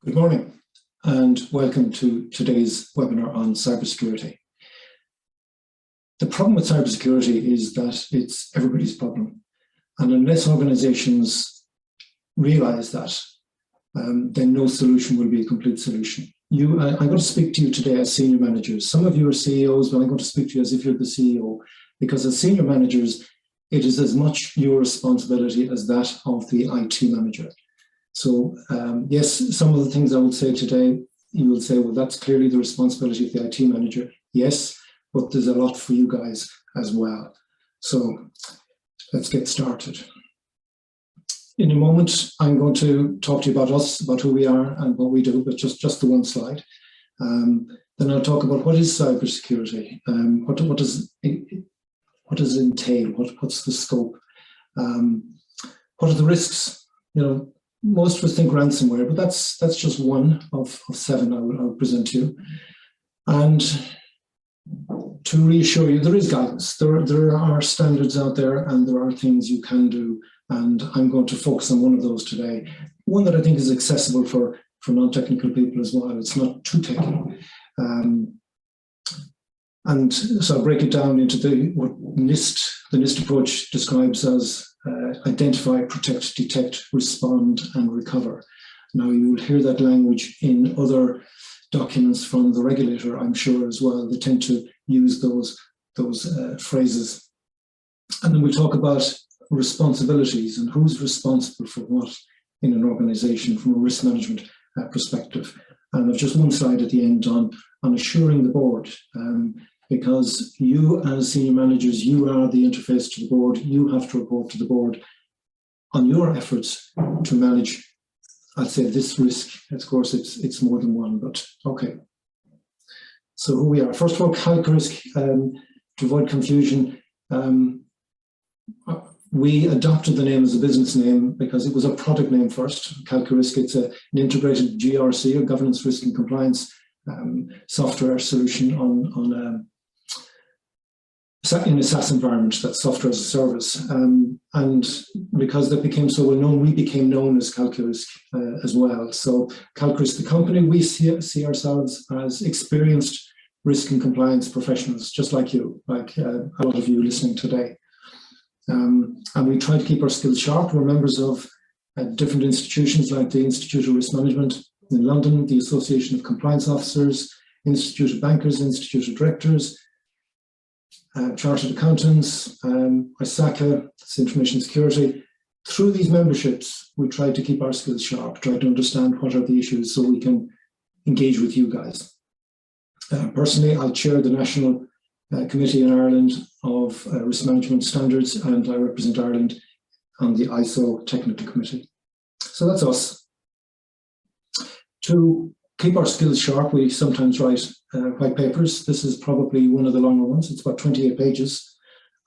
Good morning and welcome to today's webinar on cybersecurity. The problem with cybersecurity is that it's everybody's problem, and unless organizations realize that, then no solution will be a complete solution. I'm going to speak to you today as senior managers. Some of you are CEOs, but I'm going to speak to you as if you're the CEO, because as senior managers, it is as much your responsibility as that of the IT manager. So yes, some of the things I will say today, you will say, well, that's clearly the responsibility of the IT manager. Yes, but there's a lot for you guys as well. So let's get started. In a moment, I'm going to talk to you about us, about who we are and what we do, but just the one slide. Then I'll talk about what is cybersecurity, what does it entail, what's the scope, what are the risks. You know, most of us think ransomware, but that's just one of seven I will present to you. And to reassure you, there is guidance. There are standards out there, and there are things you can do. And I'm going to focus on one of those today. One that I think is accessible for non-technical people as well. It's not too techy. And so I'll break it down into what the NIST approach describes as identify, protect, detect, respond, and recover. Now, you will hear that language in other documents from the regulator, I'm sure, as well. They tend to use those phrases. And then we'll talk about responsibilities and who's responsible for what in an organization from a risk management perspective. And I've just one slide at the end on assuring the board. Because you as senior managers, you are the interface to the board. You have to report to the board on your efforts to manage, I'd say, this risk. Of course, it's more than one, but okay. So who we are. First of all, calQrisk, to avoid confusion, we adopted the name as a business name because it was a product name first. calQrisk, it's an integrated GRC, or governance, risk and compliance software solution in a SaaS environment, that's software as a service. And because that became so well known, we became known as calQrisk as well. So calQrisk, the company, we see ourselves as experienced risk and compliance professionals, just like you, like a lot of you listening today. And we try to keep our skills sharp. We're members of different institutions like the Institute of Risk Management in London, the Association of Compliance Officers, Institute of Bankers, Institute of Directors, Chartered Accountants, ISACA, that's Information Security. Through these memberships, we try to keep our skills sharp, try to understand what are the issues so we can engage with you guys. Personally, I chair the National Committee in Ireland of Risk Management Standards, and I represent Ireland on the ISO Technical Committee. So that's us. To keep our skills sharp, we sometimes write white papers. This is probably one of the longer ones. It's about 28 pages,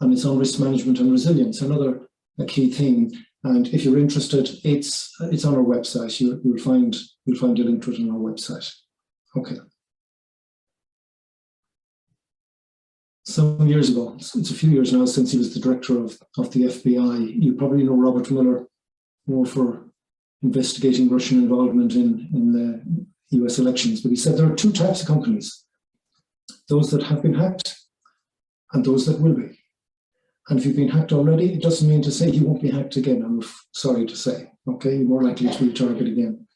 and it's on risk management and resilience, another key thing. And if you're interested, it's on our website. You'll find a link to it on our website. Okay. Some years ago, it's a few years now since he was the director of the FBI. You probably know Robert Mueller more for investigating Russian involvement in the US elections, but he said there are two types of companies: those that have been hacked and those that will be. And if you've been hacked already, it doesn't mean to say you won't be hacked again, I'm sorry to say. Okay, you're more likely to be targeted again.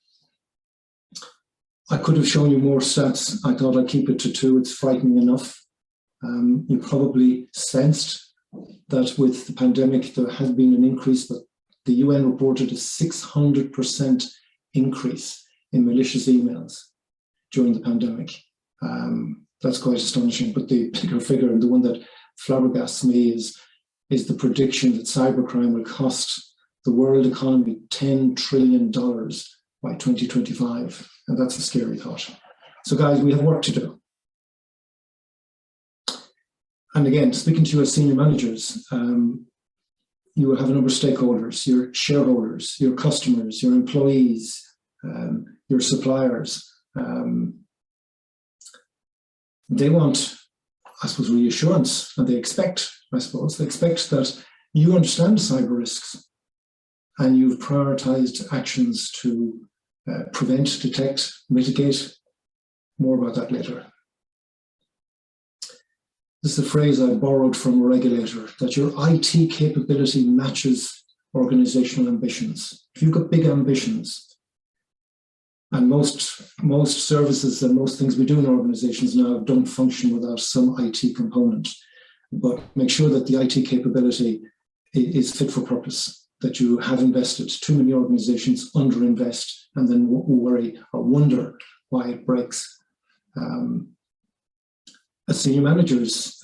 I could have shown you more stats. I thought I'd keep it to two. It's frightening enough. You probably sensed that with the pandemic there had been an increase, but the UN reported a 600% increase in malicious emails during the pandemic. That's quite astonishing, but the bigger figure, and the one that flabbergasts me, is the prediction that cybercrime will cost the world economy $10 trillion by 2025, and that's a scary thought. So guys, we have work to do. And again, speaking to you as senior managers, you will have a number of stakeholders: your shareholders, your customers, your employees, your suppliers. They want, I suppose, reassurance, and they expect that you understand cyber risks and you've prioritized actions to prevent, detect, mitigate. More about that later. This is a phrase I borrowed from a regulator, that your IT capability matches organizational ambitions. If you've got big ambitions, and most services and most things we do in organizations now don't function without some IT component, but make sure that the IT capability is fit for purpose, that you have invested. Too many organizations underinvest and then worry or wonder why it breaks. As senior managers,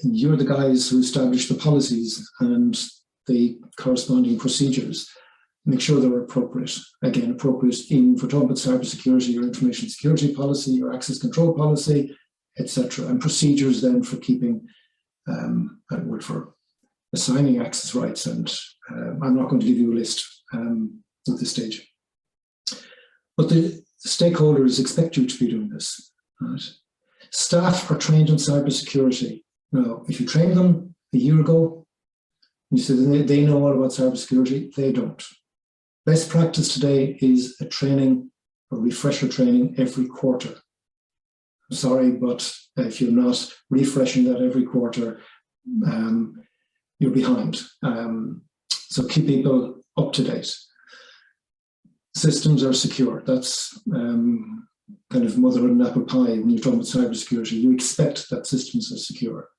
you're the guys who establish the policies and the corresponding procedures. Make sure they're appropriate. Again, appropriate if we're talking about cybersecurity, your information security policy, your access control policy, etc. And procedures then for keeping, for assigning access rights. And I'm not going to give you a list at this stage. But the stakeholders expect you to be doing this. Right? Staff are trained in cybersecurity. Now, if you train them a year ago, you said they know all about cybersecurity, they don't. Best practice today is a refresher training every quarter. I'm sorry, but if you're not refreshing that every quarter, you're behind. So keep people up to date. Systems are secure. That's kind of mother and apple pie when you're talking about cybersecurity. You expect that systems are secure.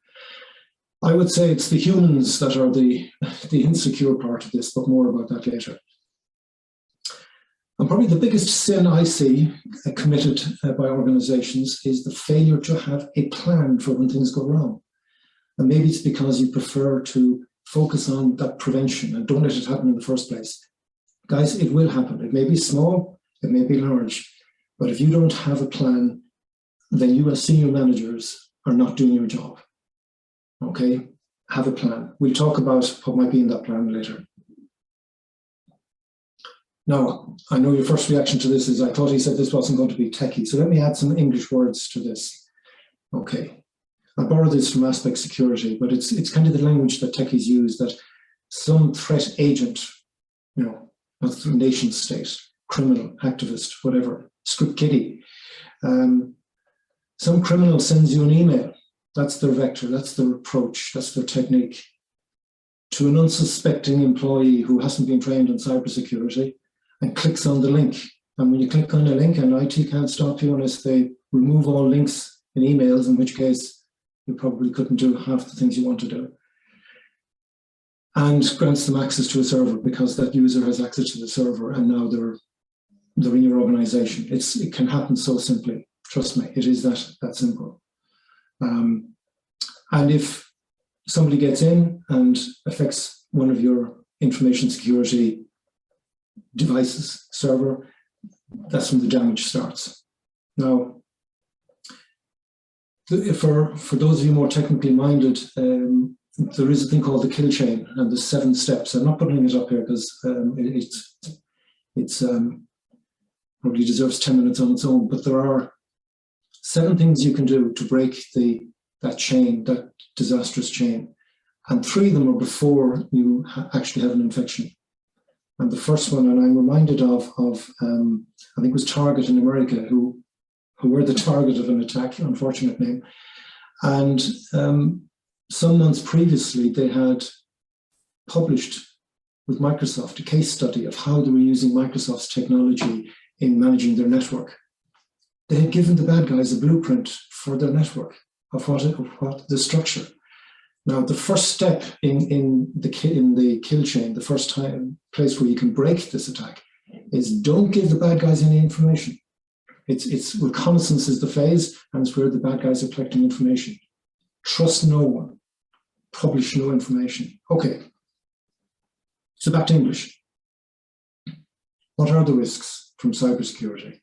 I would say it's the humans that are the insecure part of this, but more about that later. And probably the biggest sin I see committed by organizations is the failure to have a plan for when things go wrong. And maybe it's because you prefer to focus on that prevention and don't let it happen in the first place. Guys, it will happen. It may be small, it may be large. But if you don't have a plan, then you as senior managers are not doing your job. Okay? Have a plan. We'll talk about what might be in that plan later. Now, I know your first reaction to this is, I thought he said this wasn't going to be techie. So let me add some English words to this. Okay. I borrowed this from Aspect Security, but it's kind of the language that techies use, that some threat agent, not through nation state, criminal, activist, whatever, script kiddie. Some criminal sends you an email. That's their vector, that's their approach, that's their technique. To an unsuspecting employee who hasn't been trained in cybersecurity and clicks on the link. And when you click on a link, and IT can't stop you unless they remove all links in emails, in which case you probably couldn't do half the things you want to do. And grants them access to a server because that user has access to the server and now they're in your organization. It can happen so simply. Trust me, it is that simple. And if somebody gets in and affects one of your information security devices, server, that's when the damage starts. Now, for those of you more technically minded, there is a thing called the kill chain and the 7 steps. I'm not putting it up here because it's probably deserves 10 minutes on its own, but there are 7 things you can do to break that chain, that disastrous chain. And 3 of them are before you actually have an infection. And the first one, and I'm reminded of I think it was Target in America, who were the target of an attack, unfortunate name. And some months previously, they had published with Microsoft a case study of how they were using Microsoft's technology in managing their network. They had given the bad guys a blueprint for their network of what the structure. Now, the first step in the kill chain, the first place where you can break this attack, is don't give the bad guys any information. It's reconnaissance is the phase, and it's where the bad guys are collecting information. Trust no one. Publish no information. Okay. So back to English. What are the risks from cybersecurity?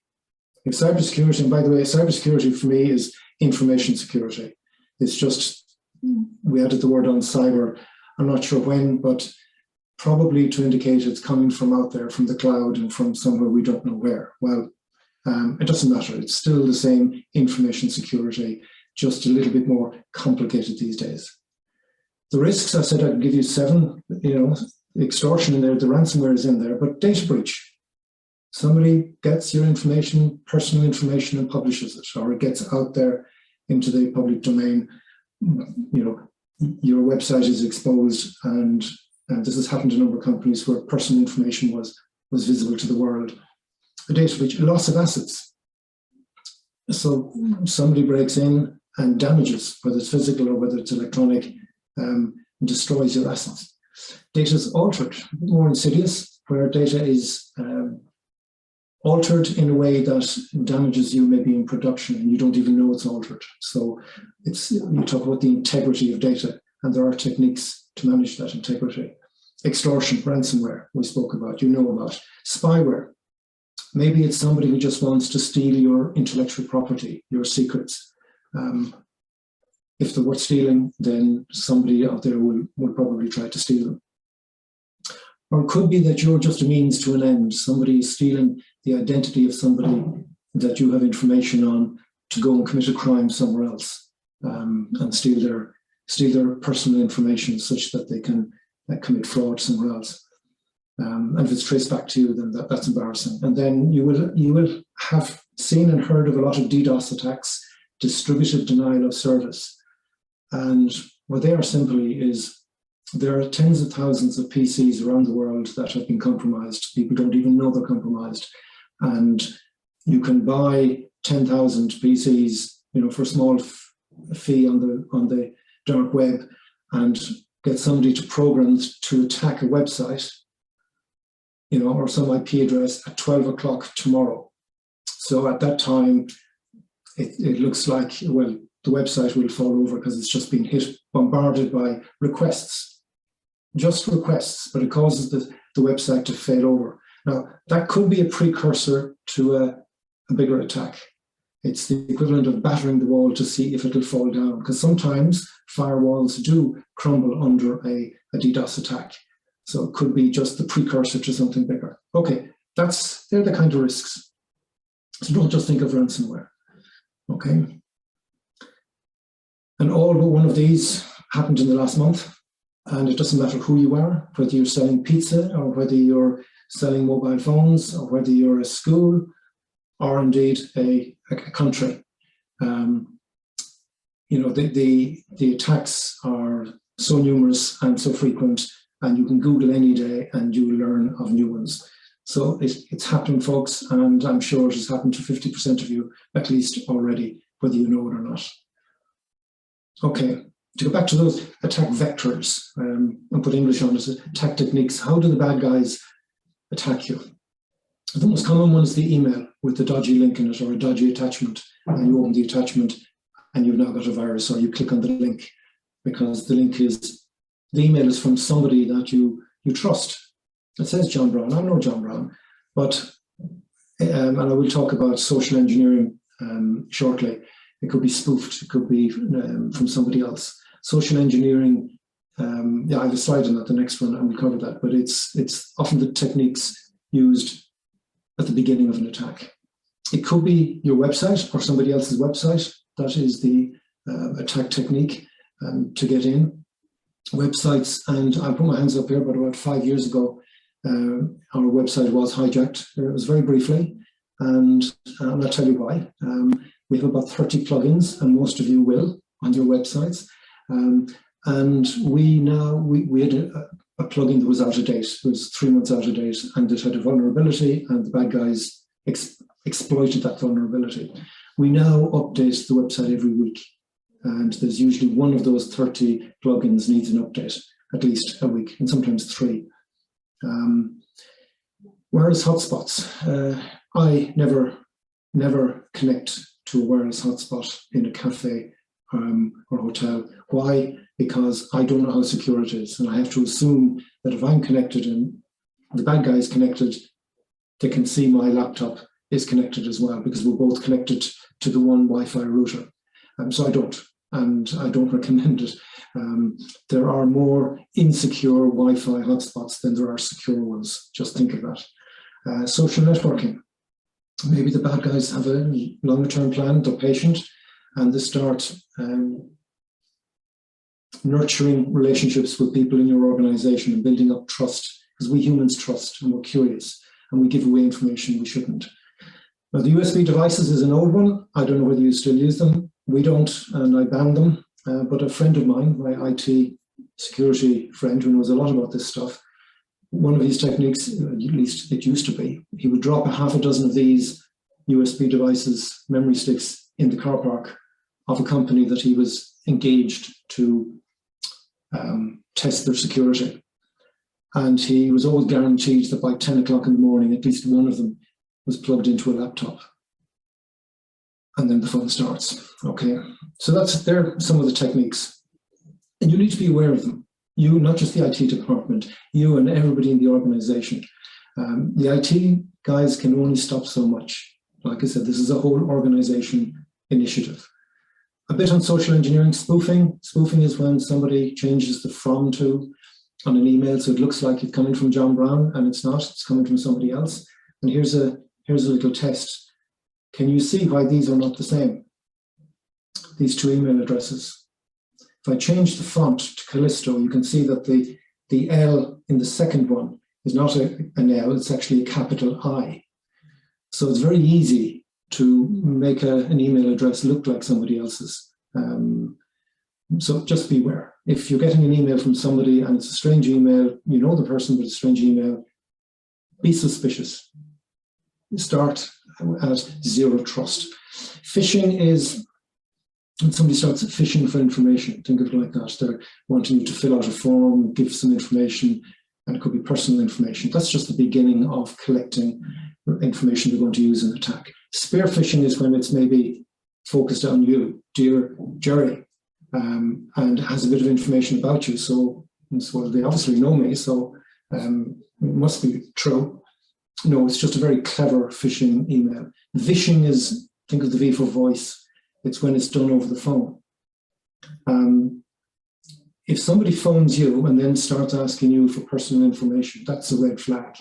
If cybersecurity, and by the way, cybersecurity for me is information security. It's just, we added the word on cyber, I'm not sure when, but probably to indicate it's coming from out there, from the cloud and from somewhere we don't know where. Well, it doesn't matter. It's still the same information security, just a little bit more complicated these days. The risks, I said I'd give you 7, extortion in there, the ransomware is in there, but data breach. Somebody gets your information, personal information, and publishes it, or it gets out there into the public domain. Your website is exposed, and this has happened to a number of companies where personal information was visible to the world. A data breach, a loss of assets. So somebody breaks in and damages, whether it's physical or whether it's electronic, and destroys your assets. Data is altered, more insidious, where data is altered in a way that damages you maybe in production and you don't even know it's altered. So you talk about the integrity of data, and there are techniques to manage that integrity. Extortion, ransomware, we spoke about, you know about. Spyware, maybe it's somebody who just wants to steal your intellectual property, your secrets. If they're worth stealing, then somebody out there will probably try to steal them. Or it could be that you're just a means to an end. Somebody is stealing the identity of somebody that you have information on to go and commit a crime somewhere else, and steal their personal information such that they can commit fraud somewhere else. And if it's traced back to you, then that's embarrassing. And then you will have seen and heard of a lot of DDoS attacks, distributed denial of service. And what they are simply is, there are tens of thousands of PCs around the world that have been compromised. People don't even know they're compromised. And you can buy 10,000 PCs, for a small fee on the dark web, and get somebody to program to attack a website, or some IP address at 12 o'clock tomorrow. So at that time, it looks like, well, the website will fall over because it's just been bombarded by requests. Just requests, but it causes the website to fail over. Now, that could be a precursor to a bigger attack. It's the equivalent of battering the wall to see if it'll fall down, because sometimes firewalls do crumble under a DDoS attack. So it could be just the precursor to something bigger. Okay, they're the kind of risks. So don't just think of ransomware, okay? And all but one of these happened in the last month. And it doesn't matter who you are, whether you're selling pizza or whether you're selling mobile phones or whether you're a school or indeed a country. The attacks are so numerous and so frequent, and you can Google any day and you learn of new ones. So it's happening, folks, and I'm sure it has happened to 50% of you at least already, whether you know it or not. Okay. To go back to those attack vectors, and put English on it, attack techniques, how do the bad guys attack you? The most common one is the email with the dodgy link in it or a dodgy attachment, and you open the attachment and you've now got a virus, or you click on the link because the email is from somebody that you trust. It says John Brown. I know John Brown, but, and I will talk about social engineering shortly. It could be spoofed, it could be from somebody else. Social engineering, I have a slide on that, the next one, and we'll cover that, but it's often the techniques used at the beginning of an attack. It could be your website or somebody else's website. That is the attack technique to get in. Websites, and I'll put my hands up here, but about 5 years ago, our website was hijacked. It was very briefly, and I'll tell you why. We have about 30 plugins, and most of you will on your websites. And we had a plugin that was out of date. It was 3 months out of date, and it had a vulnerability, and the bad guys exploited that vulnerability. We now update the website every week, and there's usually one of those 30 plugins needs an update, at least a week, and sometimes 3. Whereas hotspots, I never connect to a wireless hotspot in a cafe or hotel. Why? Because I don't know how secure it is, and I have to assume that if I'm connected and the bad guy is connected, they can see my laptop is connected as well, because we're both connected to the one Wi-Fi router. So I don't, and I don't recommend it. There are more insecure Wi-Fi hotspots than there are secure ones. Just think of that. Social networking. Maybe the bad guys have a longer-term plan, they're patient, and they start nurturing relationships with people in your organization and building up trust, because we humans trust and we're curious. and we give away information we shouldn't. Now, the USB devices is an old one. I don't know whether you still use them. We don't, and I banned them. But a friend of mine, my IT security friend who knows a lot about this stuff, one of his techniques, at least it used to be, he would drop a half a dozen of these USB devices, memory sticks, in the car park of a company that he was engaged to test their security. And he was always guaranteed that by 10 o'clock in the morning, at least one of them was plugged into a laptop. And then the fun starts. Okay, so they're some of the techniques. And you need to be aware of them. You, not just the IT department, you and everybody in the organization. The IT guys can only stop so much. Like I said, this is a whole organization initiative. A bit on social engineering, spoofing. Spoofing is when somebody changes the from to on an email, so it looks like it's coming from John Brown, and it's not, it's coming from somebody else. And here's a little test. Can you see why these are not the same? These two email addresses. If I change the font to Callisto, you can see that the L in the second one is not an L, it's actually a capital I. So it's very easy to make an email address look like somebody else's. So just beware. If you're getting an email from somebody and it's a strange email, you know the person with a strange email, be suspicious. Start at zero trust. Phishing is when somebody starts phishing for information. Think of it like that. They're wanting you to fill out a form, give some information, and it could be personal information. That's just the beginning of collecting information they're going to use in an attack. Spear phishing is when it's maybe focused on you, dear Jerry, and has a bit of information about you. So, well, they obviously know me, so it must be true. No, it's just a very clever phishing email. Vishing is, think of the V for voice. It's when it's done over the phone. If somebody phones you and then starts asking you for personal information, that's a red flag.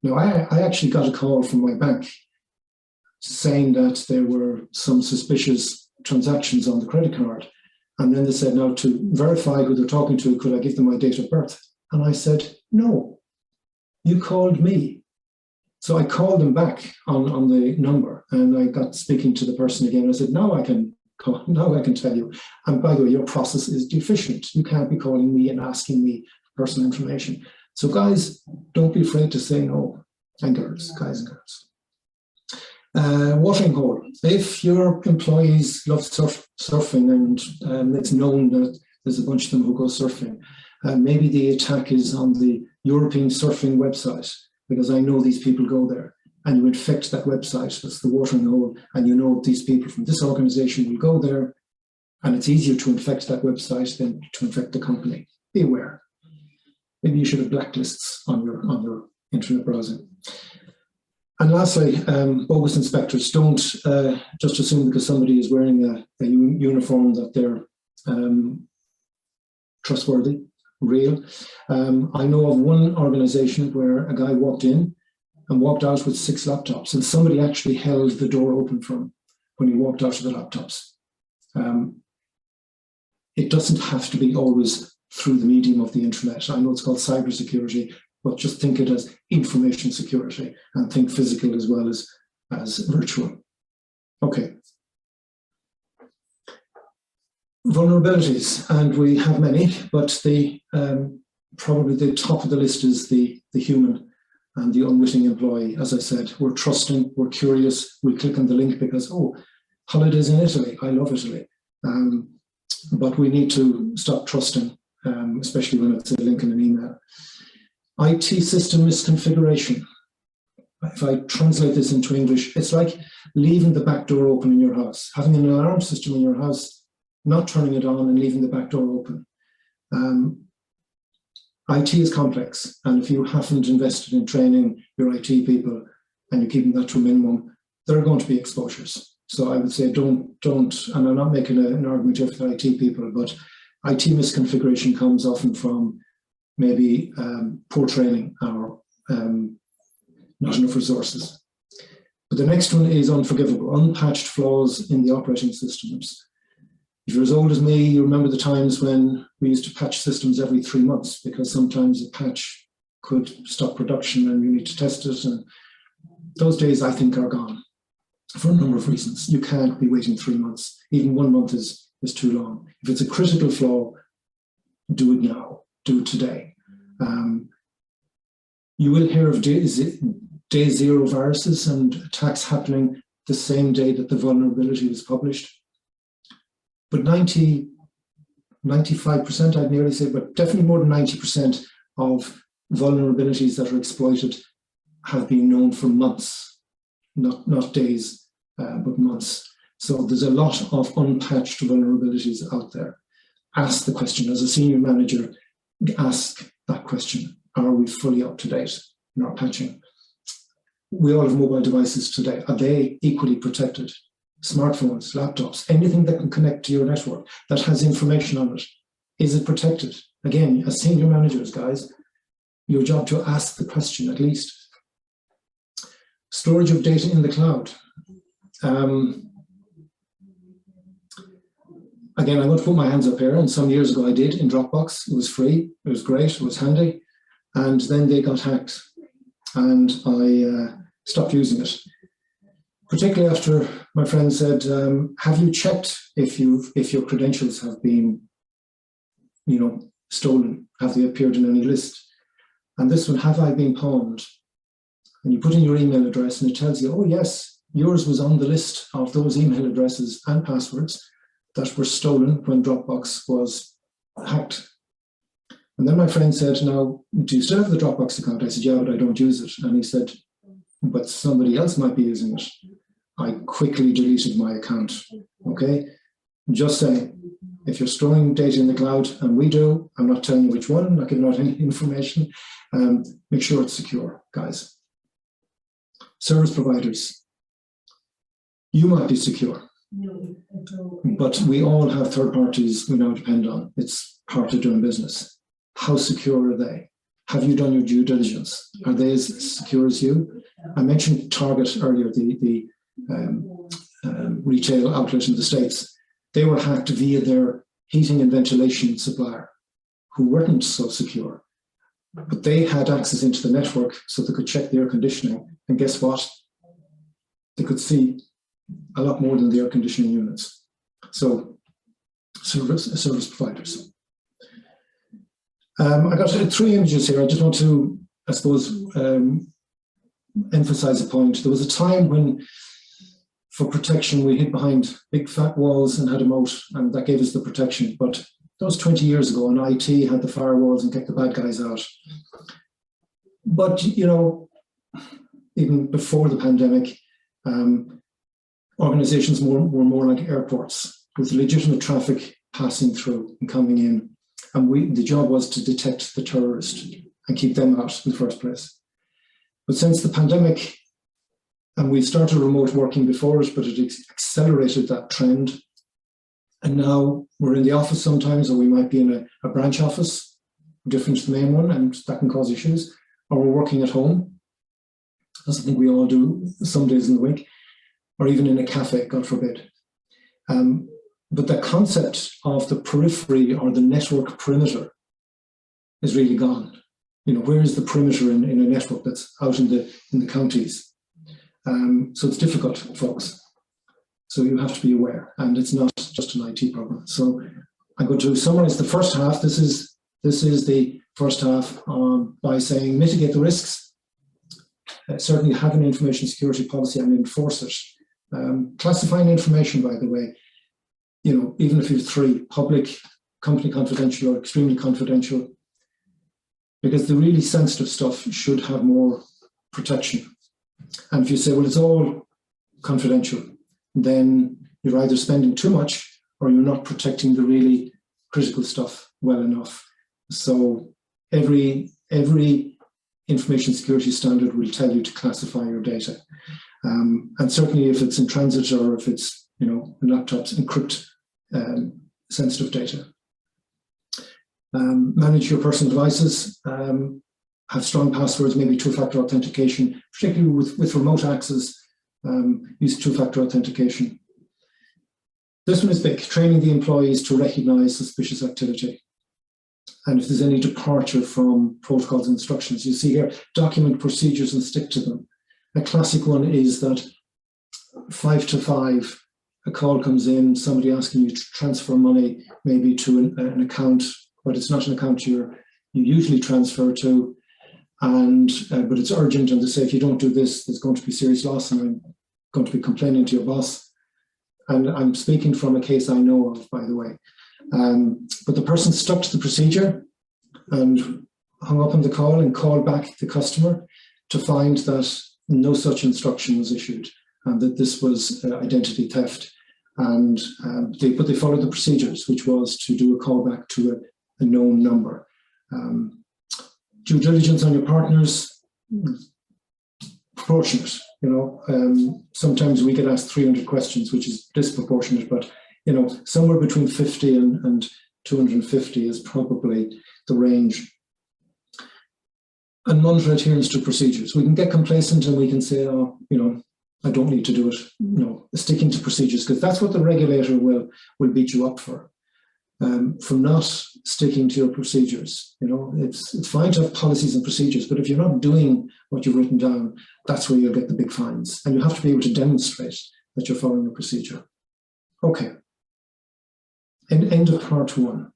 Now, I actually got a call from my bank saying that there were some suspicious transactions on the credit card. And then they said, now to verify who they're talking to, could I give them my date of birth? And I said, no, you called me. So I called them back on the number, and I got speaking to the person again. I said, now I can tell you. And by the way, your process is deficient. You can't be calling me and asking me personal information. So guys, don't be afraid to say no. And girls, guys and girls. Watering hole. If your employees love surfing and it's known that there's a bunch of them who go surfing, maybe the attack is on the European surfing website, because I know these people go there, and you infect that website, that's the watering hole, and you know these people from this organization will go there, and it's easier to infect that website than to infect the company. Be aware. Maybe you should have blacklists on your internet browsing. And lastly, bogus inspectors. Don't just assume because somebody is wearing a uniform that they're trustworthy, real. I know of one organization where a guy walked in and walked out with 6 laptops, and somebody actually held the door open for him when he walked out of the laptops. It doesn't have to be always through the medium of the internet. I know it's called cybersecurity, but just think it as information security and think physical as well as virtual. Okay. Vulnerabilities, and we have many, but probably the top of the list is the human and the unwitting employee. As I said, we're trusting, we're curious, we click on the link because, oh, holidays in Italy, I love Italy. But we need to stop trusting, especially when it's a link in an email. IT system misconfiguration. If I translate this into English, it's like leaving the back door open in your house, having an alarm system in your house, not turning it on and leaving the back door open. IT is complex, and if you haven't invested in training your IT people and you're keeping that to a minimum, there are going to be exposures. So I would say don't, and I'm not making an argument here for the IT people, but IT misconfiguration comes often from maybe poor training or not enough resources. But the next one is unforgivable, unpatched flaws in the operating systems. If you're as old as me, you remember the times when we used to patch systems every 3 months because sometimes a patch could stop production and you need to test it. And those days, I think, are gone for a number of reasons. You can't be waiting 3 months. Even 1 month is too long. If it's a critical flaw, do it now, do it today. You will hear of day zero viruses and attacks happening the same day that the vulnerability was published. But 95%, I'd nearly say, but definitely more than 90% of vulnerabilities that are exploited have been known for months, not days, but months. So there's a lot of unpatched vulnerabilities out there. Ask the question. As a senior manager, ask that question. Are we fully up to date in our patching? We all have mobile devices today. Are they equally protected? Smartphones, laptops, anything that can connect to your network that has information on it, is it protected? Again, as senior managers, guys, your job to ask the question at least. Storage of data in the cloud. Again, I'm going to put my hands up here, and some years ago I did in Dropbox. It was free, it was great, it was handy, and then they got hacked, and I stopped using it. Particularly after my friend said, have you checked if your credentials have been, stolen? Have they appeared in any list? And this one, have I been pawned? And you put in your email address and it tells you, oh yes, yours was on the list of those email addresses and passwords that were stolen when Dropbox was hacked. And then my friend said, now, do you still have the Dropbox account? I said, yeah, but I don't use it. And he said, but somebody else might be using it. I quickly deleted my account, okay? Just saying, if you're storing data in the cloud, and we do, I'm not telling you which one, I'm not giving out any information, make sure it's secure, guys. Service providers, you might be secure, but we all have third parties we now depend on. It's part of doing business. How secure are they? Have you done your due diligence? Are they as secure as you? I mentioned Target earlier, the retail outlet in the States. They were hacked via their heating and ventilation supplier, who weren't so secure. But they had access into the network so they could check the air conditioning. And guess what? They could see a lot more than the air conditioning units. So service providers. I got 3 images here. I just want to, I suppose, emphasize a point. There was a time when, for protection, we hid behind big fat walls and had a moat, and that gave us the protection. But that was 20 years ago, and IT had the firewalls and kept the bad guys out. But, even before the pandemic, organizations were more like airports, with legitimate traffic passing through and coming in. And the job was to detect the terrorist and keep them out in the first place. But since the pandemic, and we started remote working before it, but it accelerated that trend. And now we're in the office sometimes, or we might be in a branch office, different to the main one, and that can cause issues. Or we're working at home, as I think we all do some days in the week, or even in a cafe, God forbid. But the concept of the periphery or the network perimeter is really gone. Where is the perimeter in a network that's out in the counties? So it's difficult, folks. So you have to be aware, and it's not just an IT problem. So I'm going to summarize the first half. This is the first half by saying mitigate the risks. Certainly have an information security policy and enforce it. Classifying information, by the way, even if you have 3, public, company confidential, or extremely confidential, because the really sensitive stuff should have more protection. And if you say, well, it's all confidential, then you're either spending too much or you're not protecting the really critical stuff well enough. So every information security standard will tell you to classify your data. And certainly if it's in transit or if it's, in laptops, encrypt sensitive data. Manage your personal devices. Have strong passwords, maybe two-factor authentication, particularly with remote access, use two-factor authentication. This one is big, training the employees to recognize suspicious activity. and if there's any departure from protocols and instructions. You see here, document procedures and stick to them. A classic one is that 5 to 5, a call comes in, somebody asking you to transfer money maybe to an account, but it's not an account you usually transfer to, and but it's urgent, and they say if you don't do this, there's going to be serious loss, and I'm going to be complaining to your boss. And I'm speaking from a case I know of, by the way. But the person stuck to the procedure and hung up on the call and called back the customer to find that no such instruction was issued and that this was identity theft. And they followed the procedures, which was to do a callback to a known number. Due diligence on your partners, proportionate. Sometimes we get asked 300 questions, which is disproportionate, but somewhere between 50 and 250 is probably the range. And monitor adherence to procedures. We can get complacent and we can say, oh, I don't need to do it. No, sticking to procedures, because that's what the regulator will beat you up for not sticking to your procedures. It's fine to have policies and procedures, but if you're not doing what you've written down, that's where you'll get the big fines. And you have to be able to demonstrate that you're following the procedure. Okay. And end of part 1.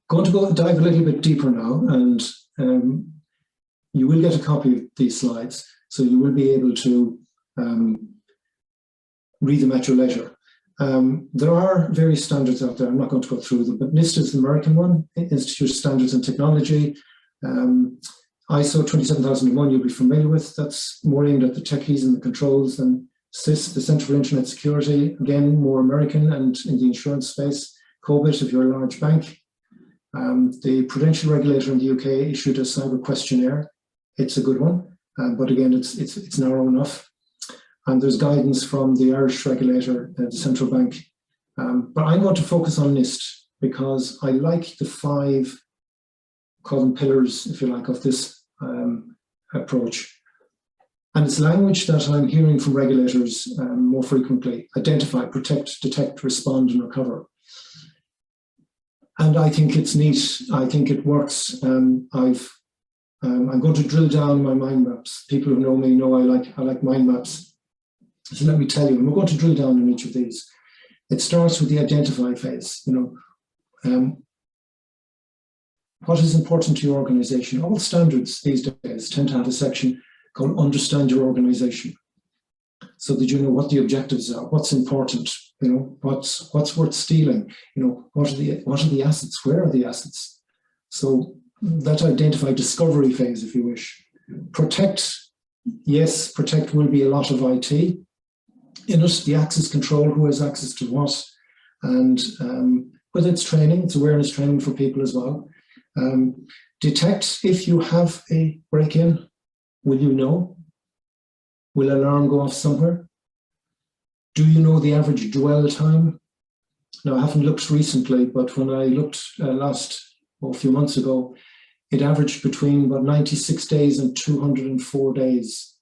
Going to dive a little bit deeper now, and you will get a copy of these slides, so you will be able to read them at your leisure. There are various standards out there. I'm not going to go through them, but NIST is the American one, Institute of Standards and Technology. ISO 27001 you'll be familiar with. That's more aimed at the techies and the controls than CIS, the Centre for Internet Security, again, more American and in the insurance space. COBIT, if you're a large bank. The Prudential Regulator in the UK issued a cyber questionnaire. It's a good one, but again, it's narrow enough. And there's guidance from the Irish regulator, the central bank. But I'm going to focus on NIST because I like the 5, call them pillars, if you like, of this approach. And it's language that I'm hearing from regulators more frequently: identify, protect, detect, respond, and recover. And I think it's neat. I think it works. I'm going to drill down my mind maps. People who know me know I like mind maps. So let me tell you, and we're going to drill down in each of these. It starts with the identify phase. What is important to your organization? All standards these days tend to have a section called Understand Your Organization, so that you know what the objectives are, what's important, what's worth stealing, what are the assets, where are the assets? So that identify discovery phase, if you wish. Protect, yes, protect will be a lot of IT. In it, the access control, who has access to what, and whether it's training, it's awareness training for people as well. Detect, if you have a break-in, will you know? Will an alarm go off somewhere? Do you know the average dwell time? Now, I haven't looked recently, but when I looked a few months ago, it averaged between about 96 days and 204 days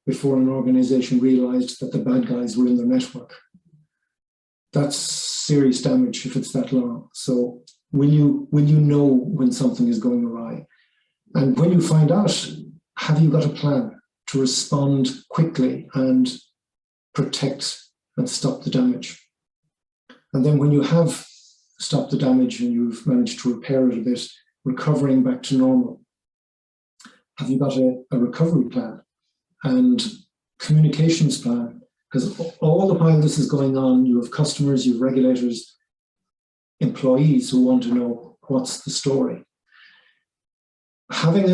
before an organization realized that the bad guys were in their network. That's serious damage if it's that long. So will you know when something is going awry? And when you find out, have you got a plan to respond quickly and protect and stop the damage? And then when you have stopped the damage and you've managed to repair it a bit, recovering back to normal, have you got a recovery plan and communications plan? Because all the while this is going on, you have customers, you have regulators, employees who want to know what's the story. Having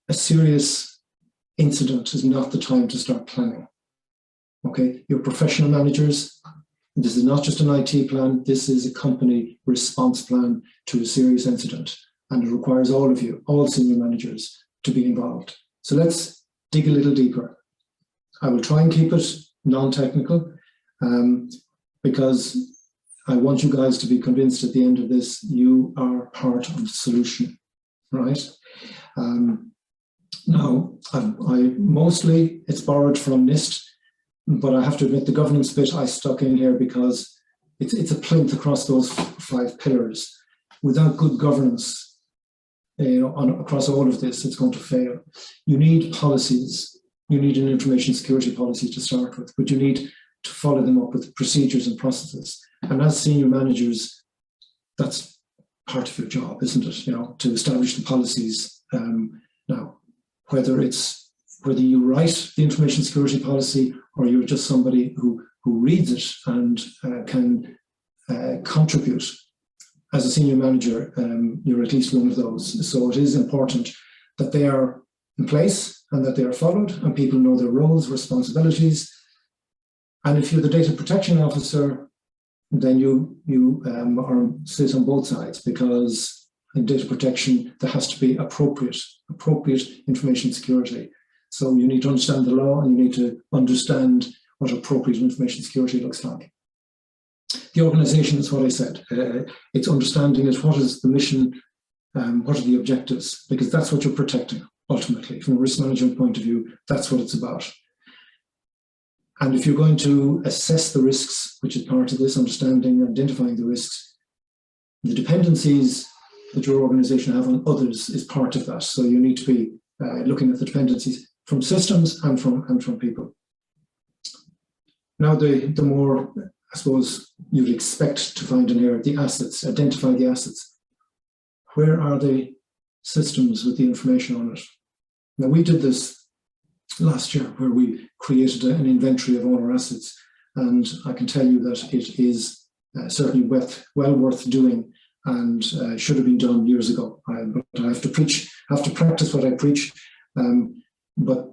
a serious incident is not the time to start planning. Okay, your professional managers, this is not just an IT plan, this is a company response plan to a serious incident, and it requires all of you, all senior managers, to be involved. So let's dig a little deeper. I will try and keep it non-technical because I want you guys to be convinced at the end of this you are part of the solution, right? Now, I mostly, it's borrowed from NIST, but I have to admit the governance bit I stuck in here because it's a plinth across those 5 pillars. Without good governance, across all of this, it's going to fail. You need policies. You need an information security policy to start with, but you need to follow them up with procedures and processes. And as senior managers, that's part of your job, isn't it? To establish the policies. Now, whether you write the information security policy or you're just somebody who reads it and can contribute. As a senior manager, you're at least one of those. So it is important that they are in place and that they are followed and people know their roles, responsibilities. And if you're the data protection officer, then you sit on both sides, because in data protection, there has to be appropriate information security. So you need to understand the law and you need to understand what appropriate information security looks like. The organisation is what I said. It's understanding it. What is the mission? What are the objectives? Because that's what you're protecting, ultimately. From a risk management point of view, that's what it's about. And if you're going to assess the risks, which is part of this, understanding and identifying the risks, the dependencies that your organisation have on others is part of that. So you need to be looking at the dependencies from systems and from people. Now, the more, I suppose, you'd expect to find in here, the assets, identify the assets. Where are the systems with the information on it? Now, we did this last year where we created an inventory of all our assets, and I can tell you that it is certainly well worth doing, and should have been done years ago. But I have to practice what I preach, but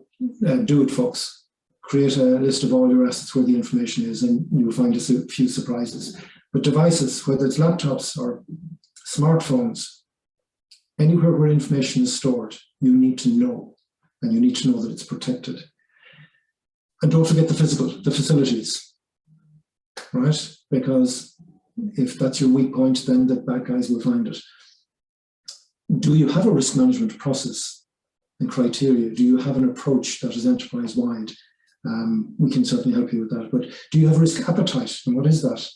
do it, folks. Create a list of all your assets where the information is, and you'll find a few surprises. But devices, whether it's laptops or smartphones, anywhere where information is stored, you need to know, and you need to know that it's protected. And don't forget the facilities, right? Because if that's your weak point, then the bad guys will find it. Do you have a risk management process and criteria? Do you have an approach that is enterprise-wide? We can certainly help you with that. But do you have risk appetite? And what is that?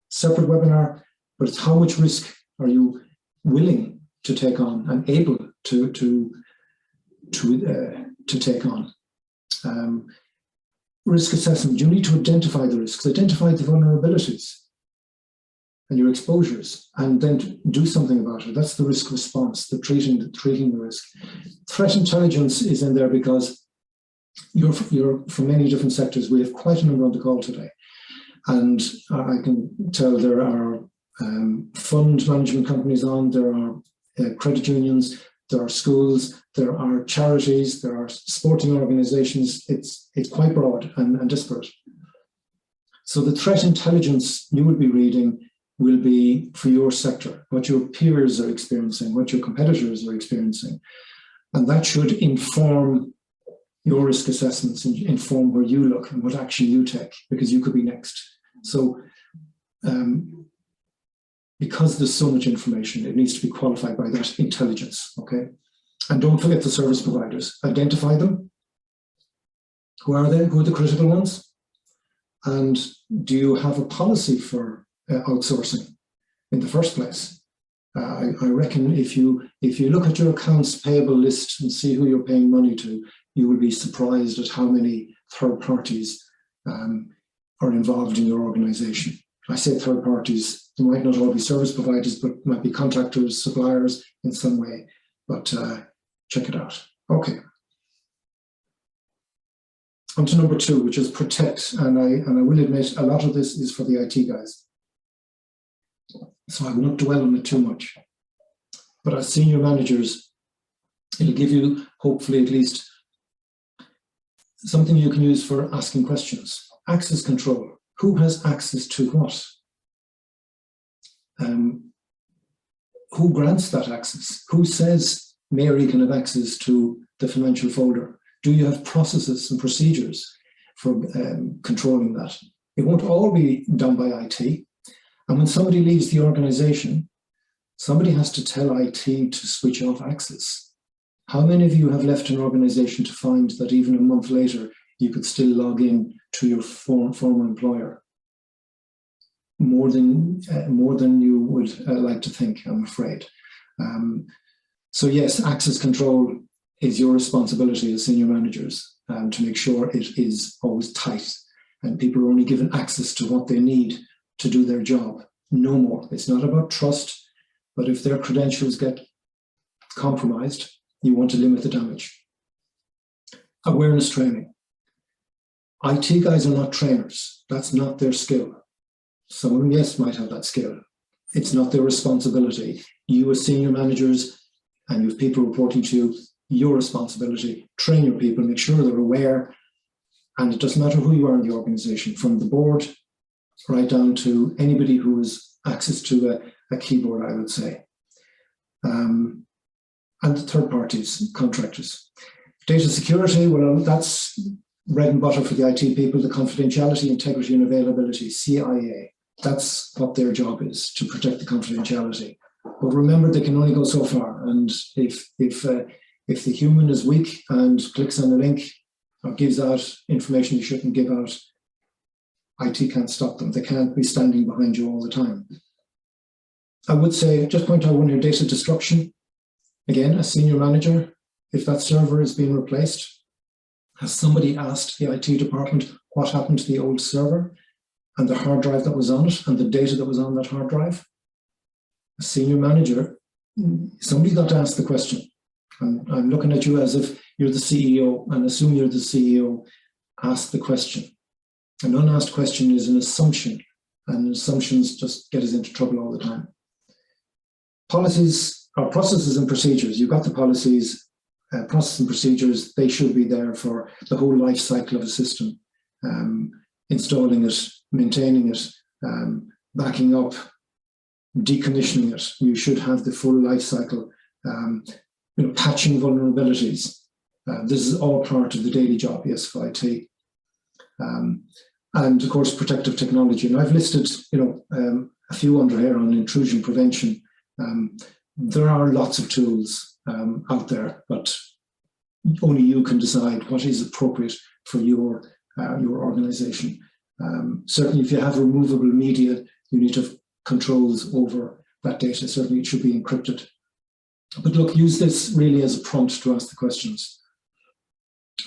Separate webinar, but it's how much risk are you willing to take on and able to take on? Risk assessment. You need to identify the risks, identify the vulnerabilities and your exposures, and then do something about it. That's the risk response, the treating the risk. Threat intelligence is in there because you're from many different sectors. We have quite a number on the call today, and I can tell there are fund management companies on, there are credit unions, there are schools, there are charities, there are sporting organisations. It's quite broad and disparate. So the threat intelligence you will be reading will be for your sector, what your peers are experiencing, what your competitors are experiencing. And that should inform your risk assessments and inform where you look and what action you take, because you could be next. So because there's so much information, it needs to be qualified by that intelligence, okay? And don't forget the service providers. Identify them. Who are they? Who are the critical ones? And do you have a policy for outsourcing in the first place? I reckon if you look at your accounts payable list and see who you're paying money to, you will be surprised at how many third parties are involved in your organization. I say third parties, they might not all be service providers, but might be contractors, suppliers in some way, but check it out. Okay. On to number 2, which is protect. And I will admit a lot of this is for the IT guys. So I will not dwell on it too much. But as senior managers, it'll give you, hopefully at least, something you can use for asking questions. Access control. Who has access to what? Who grants that access? Who says Mary can have access to the financial folder? Do you have processes and procedures for controlling that? It won't all be done by IT. And when somebody leaves the organization, somebody has to tell IT to switch off access. How many of you have left an organization to find that even a month later, you could still log in to your former employer? more than you would like to think, I'm afraid. So yes, access control is your responsibility as senior managers to make sure it is always tight and people are only given access to what they need to do their job. No more. It's not about trust, but if their credentials get compromised, you want to limit the damage. Awareness training. IT guys are not trainers. That's not their skill. Some of them, yes, might have that skill. It's not their responsibility. You as senior managers, and you have people reporting to you, your responsibility. Train your people, make sure they're aware, and it doesn't matter who you are in the organisation, from the board right down to anybody who has access to a keyboard, I would say. And the third parties, contractors. Data security, well, that's bread and butter for the IT people, the confidentiality, integrity and availability, CIA. That's what their job is, to protect the confidentiality. But remember, they can only go so far. And if the human is weak and clicks on a link or gives out information they shouldn't give out, IT can't stop them. They can't be standing behind you all the time. I would say, just point out one here, data destruction. Again, as senior manager, if that server is being replaced, has somebody asked the IT department what happened to the old server and the hard drive that was on it and the data that was on that hard drive? A senior manager, somebody's got to ask the question. I'm looking at you as if you're the CEO, and assume you're the CEO, ask the question. An unasked question is an assumption, and assumptions just get us into trouble all the time. Policies are processes and procedures. You've got the policies, processes and procedures, they should be there for the whole life cycle of a system. Installing it, maintaining it, backing up, decommissioning it. You should have the full life cycle. Patching vulnerabilities. This is all part of the daily job, yes, for IT. And of course, protective technology. And I've listed, a few under here on intrusion prevention. There are lots of tools out there, but only you can decide what is appropriate for your organization. Certainly, if you have removable media, you need to have controls over that data. Certainly, it should be encrypted. But look, use this really as a prompt to ask the questions.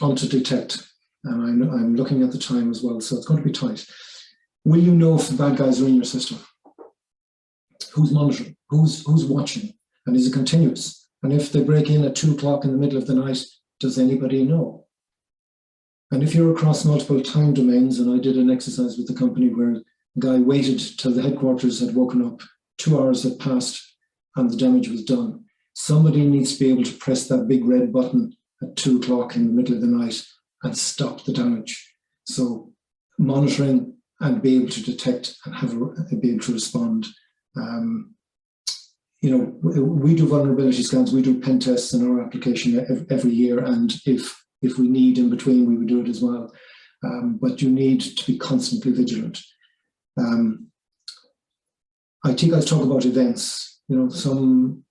On to detect. And I'm looking at the time as well, so it's going to be tight. Will you know if the bad guys are in your system? Who's monitoring? Who's watching? And is it continuous? And if they break in at 2 o'clock in the middle of the night, does anybody know? And if you're across multiple time domains, and I did an exercise with the company where the guy waited till the headquarters had woken up, 2 hours had passed, and the damage was done. Somebody needs to be able to press that big red button at 2 o'clock in the middle of the night and stop the damage. So monitoring and be able to detect and be able to respond. We do vulnerability scans, we do pen tests in our application every year, and if we need in between, we would do it as well. But you need to be constantly vigilant. IT guys talk about events, an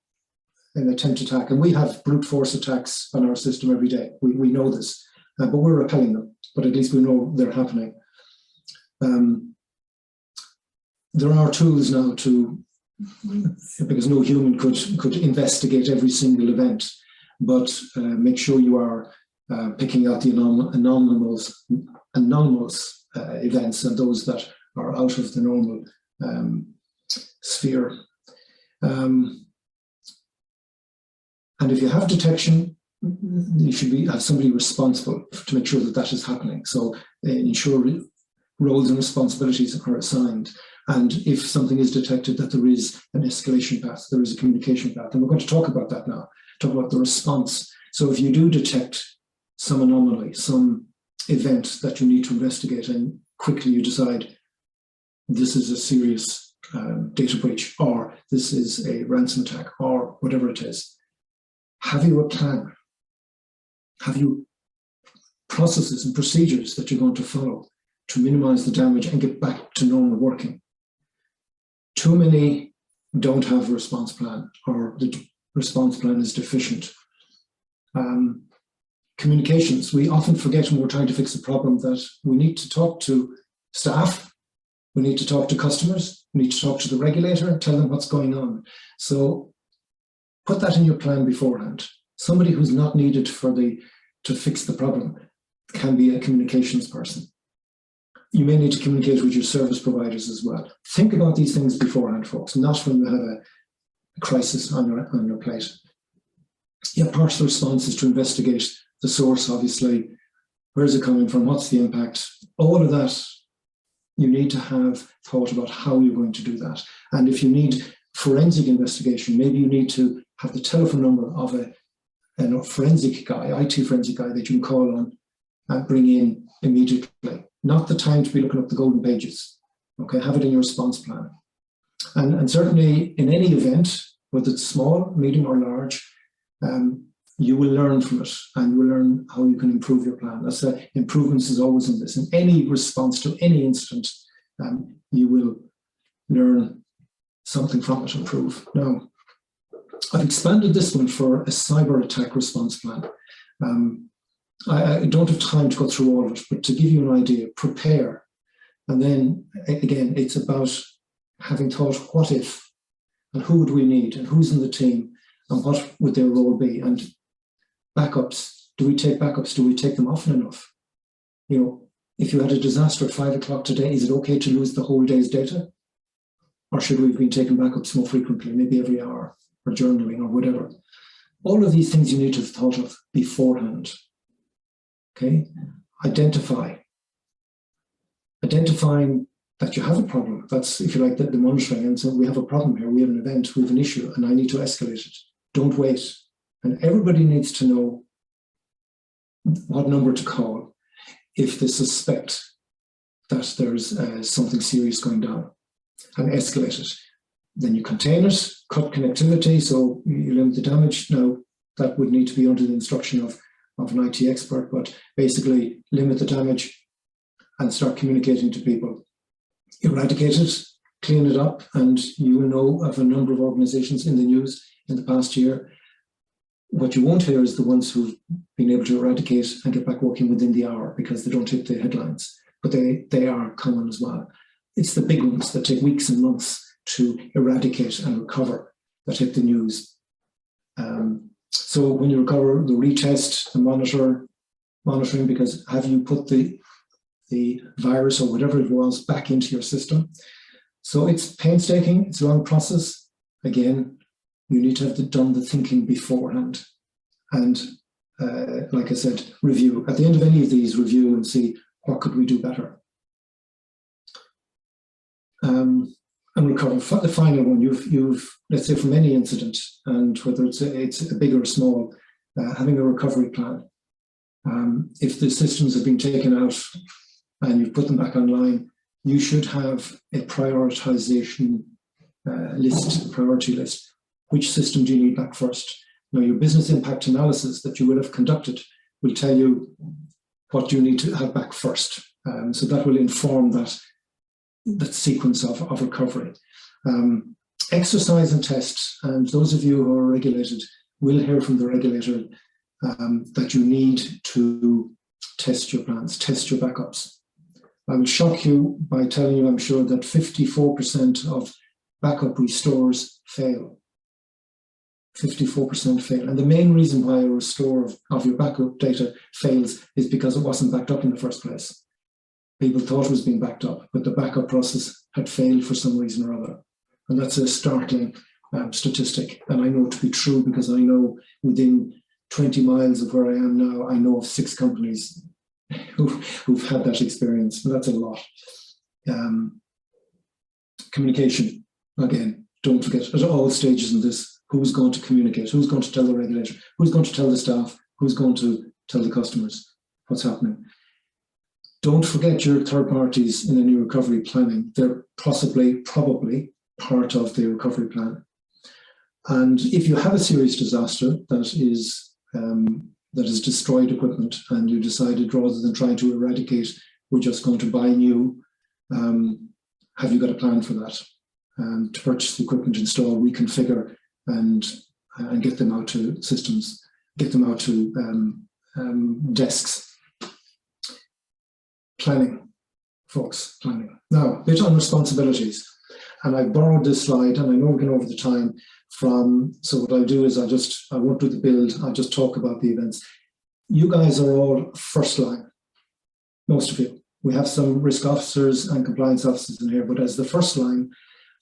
attempt attack, and we have brute force attacks on our system every day. We know this, but we're repelling them, but at least we know they're happening. There are tools now because no human could investigate every single event, but make sure you are picking out the anomalous events and those that are out of the normal sphere. And if you have detection, you should have somebody responsible to make sure that is happening. So ensure roles and responsibilities are assigned. And if something is detected, that there is an escalation path, there is a communication path. And we're going to talk about that now, talk about the response. So if you do detect some anomaly, some event that you need to investigate, and quickly you decide this is a serious data breach, or this is a ransom attack, or whatever it is, have you a plan? Have you processes and procedures that you're going to follow to minimize the damage and get back to normal working? Too many don't have a response plan, or the response plan is deficient. Communications, we often forget when we're trying to fix a problem that we need to talk to staff, We need to talk to customers. We need to talk to the regulator, tell them what's going on. So put that in your plan beforehand. Somebody who's not needed to fix the problem can be a communications person. You may need to communicate with your service providers as well. Think about these things beforehand, folks, not when you have a crisis on your plate. Yeah, part of the response is to investigate the source, obviously. Where's it coming from? What's the impact? All of that, you need to have thought about how you're going to do that. And if you need forensic investigation, maybe you need to have the telephone number of a forensic guy, IT forensic guy that you can call on and bring in immediately. Not the time to be looking up the golden pages. Okay, have it in your response plan. And certainly in any event, whether it's small, medium or large, you will learn from it and you will learn how you can improve your plan. That's improvements is always in this. In any response to any incident, you will learn something from it, improve. Now, I've expanded this one for a cyber attack response plan. I don't have time to go through all of it, but to give you an idea, prepare. And then again, it's about having thought, what if, and who would we need, and who's in the team, and what would their role be? And backups, do we take backups? Do we take them often enough? You know, if you had a disaster at 5 o'clock today, is it okay to lose the whole day's data? Or should we have been taking backups more frequently, maybe every hour, or journaling, or whatever? All of these things you need to have thought of beforehand. Okay, identifying that you have a problem. That's, if you like, the monitoring. And so we have a problem here, we have an event, we have an issue, and I need to escalate it. Don't wait. And everybody needs to know what number to call if they suspect that there's something serious going down, and escalate it. Then you contain it, cut connectivity, so you limit the damage. Now, that would need to be under the instruction of an IT expert, but basically limit the damage and start communicating to people. Eradicate it, clean it up, and you will know of a number of organizations in the news in the past year. What you won't hear is the ones who've been able to eradicate and get back working within the hour because they don't hit the headlines, but they are common as well. It's the big ones that take weeks and months to eradicate and recover that hit the news. So when you recover, the retest, the monitoring, because have you put the virus or whatever it was back into your system? So it's painstaking, it's a long process. Again, you need to have done the thinking beforehand. And like I said, review. At the end of any of these, review and see what could we do better. And recover. The final one, you've let's say from any incident, and whether it's a big or small, having a recovery plan. If the systems have been taken out and you've put them back online, you should have a prioritization priority list. Which system do you need back first? Now, your business impact analysis that you will have conducted will tell you what you need to have back first. So that will inform that sequence of recovery. Exercise and test, and those of you who are regulated will hear from the regulator that you need to test your plans, test your backups. I will shock you by telling you, I'm sure, that 54% of backup restores fail. 54% fail. And the main reason why a restore of your backup data fails is because it wasn't backed up in the first place. People thought it was being backed up, but the backup process had failed for some reason or other. And that's a startling statistic. And I know it to be true because I know within 20 miles of where I am now, I know of 6 companies who've had that experience. And that's a lot. Communication, again, don't forget, at all stages in this, who's going to communicate, who's going to tell the regulator, who's going to tell the staff, who's going to tell the customers what's happening. Don't forget your third parties in any recovery planning. They're probably part of the recovery plan. And if you have a serious disaster that is destroyed equipment and you decided rather than trying to eradicate, we're just going to buy new, have you got a plan for that? To purchase the equipment, install, reconfigure, and get them out to systems, get them out to desks. Planning folks, planning. Now, a bit on responsibilities. And I borrowed this slide, and I know we're going over the time from, so what I'll do is I won't do the build, I'll just talk about the events. You guys are all first line, most of you. We have some risk officers and compliance officers in here, but as the first line,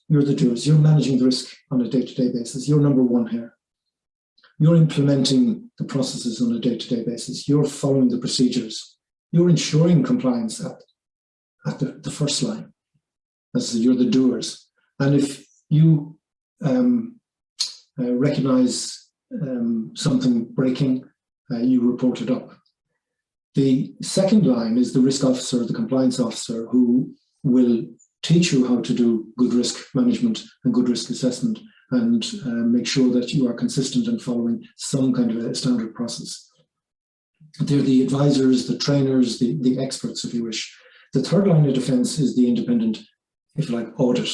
you're the doers. You're managing the risk on a day-to-day basis. You're number one here. You're implementing the processes on a day-to-day basis. You're following the procedures. You're ensuring compliance at the first line. As you're the doers. And if you recognize something breaking, you report it up. The second line is the risk officer, the compliance officer, who will teach you how to do good risk management and good risk assessment and make sure that you are consistent and following some kind of a standard process. They're the advisors, the trainers, the experts, if you wish. The third line of defense is the independent, if you like, audit.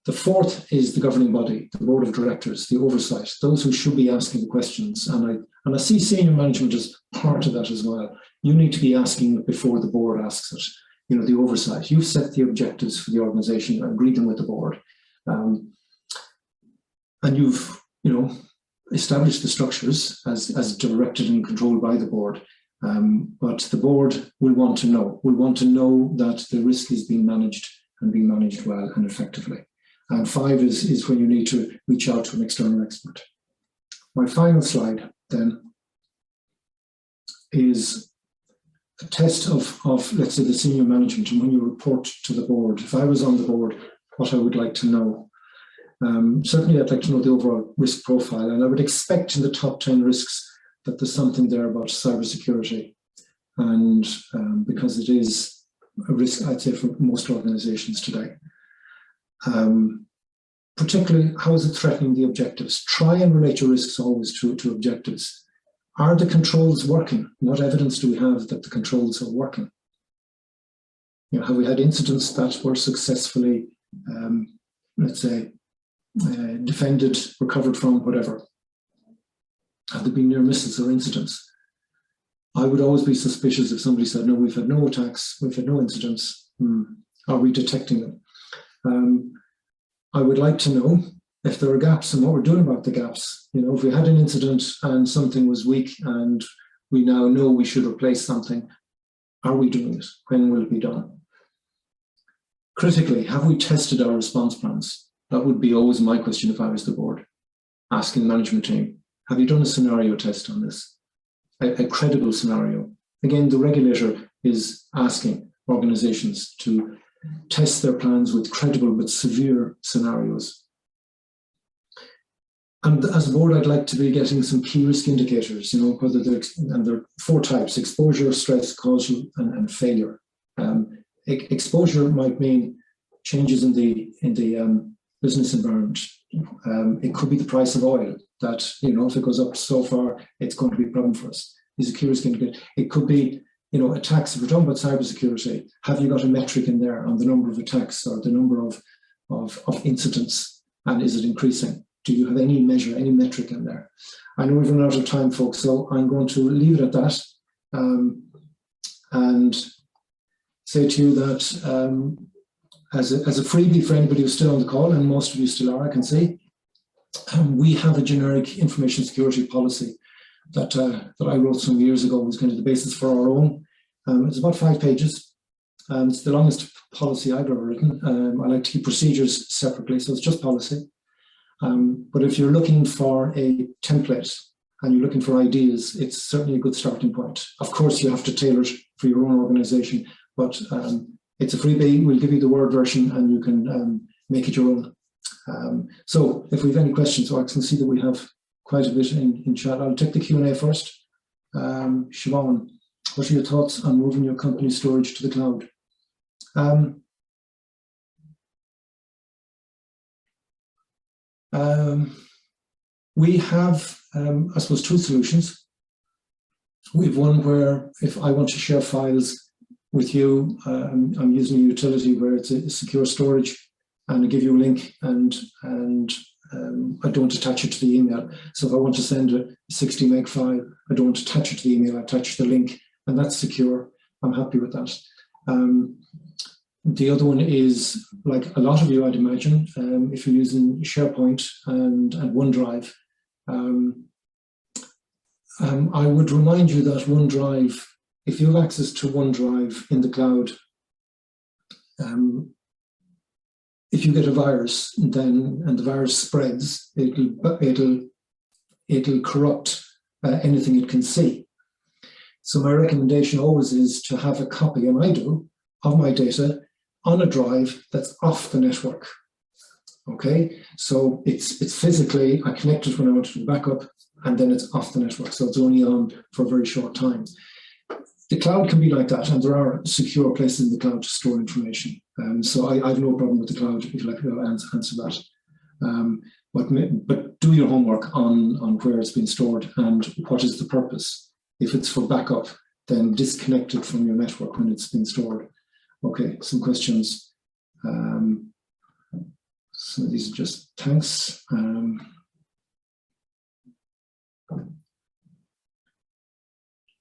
The fourth is the governing body, the board of directors, the oversight, those who should be asking the questions. And I see senior management as part of that as well. You need to be asking before the board asks it. You know, the oversight. You've set the objectives for the organisation and agreed them with the board. And you've, you know, established the structures as directed and controlled by the board. But the board will want to know that the risk is being managed and being managed well and effectively. And 5 is when you need to reach out to an external expert. My final slide then is a test of let's say, the senior management, and when you report to the board. If I was on the board, what I would like to know. Certainly I'd like to know the overall risk profile, and I would expect in the top 10 risks that there's something there about cybersecurity, and because it is a risk, I'd say, for most organizations today. Particularly, how is it threatening the objectives? Try and relate your risks always to objectives. Are the controls working? What evidence do we have that the controls are working? You know, have we had incidents that were successfully, let's say, defended, recovered from, whatever? Have there been near misses or incidents? I would always be suspicious if somebody said, no, we've had no attacks, we've had no incidents. Are we detecting them? I would like to know if there are gaps and what we're doing about the gaps. You know, if we had an incident and something was weak and we now know we should replace something, are we doing it? When will it be done? Critically, have we tested our response plans? That would be always my question if I was the board, asking the management team, have you done a scenario test on this? A credible scenario. Again, the regulator is asking organizations to test their plans with credible but severe scenarios. And as a board, I'd like to be getting some key risk indicators, you know, whether they're, and there are 4 types: exposure, stress, causal, and failure. Exposure might mean changes in the business environment. It could be the price of oil that, you know, if it goes up so far, it's going to be a problem for us. Is a key risk indicator. It could be, you know, attacks. If we're talking about cybersecurity, have you got a metric in there on the number of attacks or the number of incidents, and is it increasing? Do you have any measure, any metric in there? I know we've run out of time, folks, so I'm going to leave it at that and say to you that as a freebie for anybody who's still on the call, and most of you still are, I can see, we have a generic information security policy that I wrote some years ago. It was kind of the basis for our own. It's about 5 pages. It's the longest policy I've ever written. I like to keep procedures separately, so it's just policy. But if you're looking for a template and you're looking for ideas, it's certainly a good starting point. Of course, you have to tailor it for your own organization, but it's a freebie. We'll give you the Word version and you can make it your own. So if we have any questions, so I can see that we have quite a bit in chat. I'll take the Q&A first. Siobhan, what are your thoughts on moving your company storage to the cloud? We have, I suppose, 2 solutions. We have one where if I want to share files with you, I'm using a utility where it's a secure storage, and I give you a link, and I don't attach it to the email. So if I want to send a 60 meg file, I don't attach it to the email, I attach the link, and that's secure. I'm happy with that. The other one is, like a lot of you, I'd imagine, if you're using SharePoint and OneDrive, I would remind you that OneDrive, if you have access to OneDrive in the cloud, if you get a virus, then and the virus spreads, it'll corrupt anything it can see. So my recommendation always is to have a copy, and I do, of my data on a drive that's off the network. Okay, so it's physically, I connect it when I want to do backup, and then it's off the network, so it's only on for a very short time. The cloud can be like that, and there are secure places in the cloud to store information. So I have no problem with the cloud, if you'd like to answer that. But do your homework on where it's been stored and what is the purpose. If it's for backup, then disconnect it from your network when it's been stored. Okay, some questions. So these are just thanks.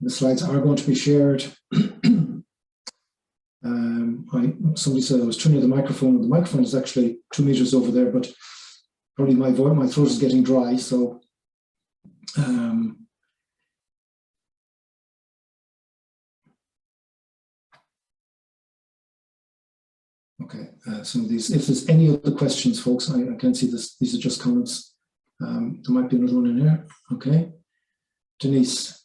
The slides are going to be shared. Somebody said I was turning the microphone. The microphone is actually 2 meters over there, but probably my throat is getting dry. So okay, some of these. If there's any other questions, folks, I can't see this. These are just comments. There might be another one in here. Okay, Denise.